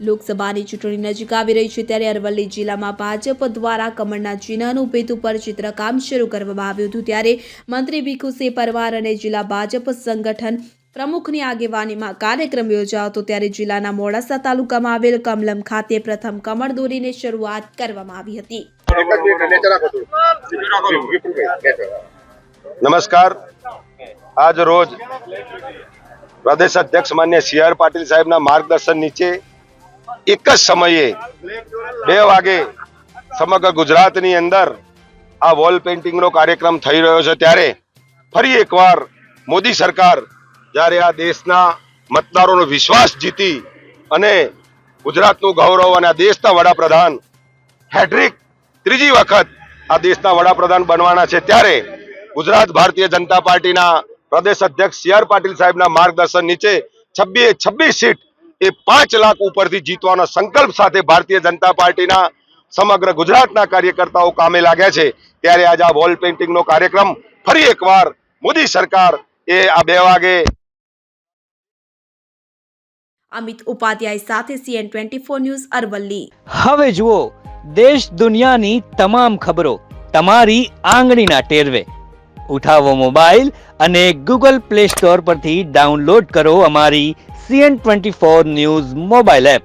લોકસભાની ચૂંટણી નજીક આવી રહી છે ત્યારે અરવલ્લી જિલ્લામાં ભાજપ દ્વારા કમળના ચિહ્નનું ભેદ ઉપર ચિત્રકામ શરૂ કરવામાં આવ્યું હતું ત્યારે મંત્રી ભીખુસિંહ પરમાર અને જિલ્લા ભાજપ સંગઠન પ્રમુખની આગેવાનીમાં કાર્યક્રમ યોજાયો હતો ત્યારે જિલ્લાના મોડાસા તાલુકામાં આવેલ કમલમ ખાતે પ્રથમ કમળ દોરીને શરૂઆત કરવામાં આવી હતી। નમસ્કાર। આજ રોજ પ્રદેશ અધ્યક્ષ માન્ય CR પાટીલ સાહેબના માર્ગદર્શન નીચે એક જ સમયે 2 વાગે સમગ્ર ગુજરાતની અંદર આ વોલ પેઇન્ટિંગનો કાર્યક્રમ થઈ રહ્યો છે ત્યારે ફરી એકવાર મોદી સરકાર જ્યારે આ દેશના મતદારોનો વિશ્વાસ જીતી અને ગુજરાતનું ગૌરવ અને આ દેશના વડાપ્રધાન હેટ્રિક ત્રીજી વખત આ દેશના વડાપ્રધાન બનવાના છે ત્યારે ગુજરાત ભારતીય જનતા પાર્ટીના પ્રદેશ અધ્યક્ષ CR પાટીલ સાહેબના માર્ગદર્શન નીચે 26 સીટ એ 5 લાખ ઉપરથી જીતવાનો સંકલ્પ સાથે ભારતીય જનતા પાર્ટીના સમગ્ર ગુજરાતના કાર્યકર્તાઓ કામે લાગ્યા છે ત્યારે આજે આ વોલ પેઇન્ટિંગનો કાર્યક્રમ ફરી એકવાર મોદી સરકાર એ આ 2 વાગે। અમિત ઉપાધ્યાય સાથે CN24 ન્યૂઝ અરવલ્લી। હવે જુઓ દેશ દુનિયાની તમામ ખબરો તમારી આંગળીના ટેરવે। ઉઠાવો મોબાઈલ અને ગૂગલ પ્લે સ્ટોર પરથી ડાઉનલોડ કરો અમારી CN24 ન્યૂઝ મોબાઈલ એપ।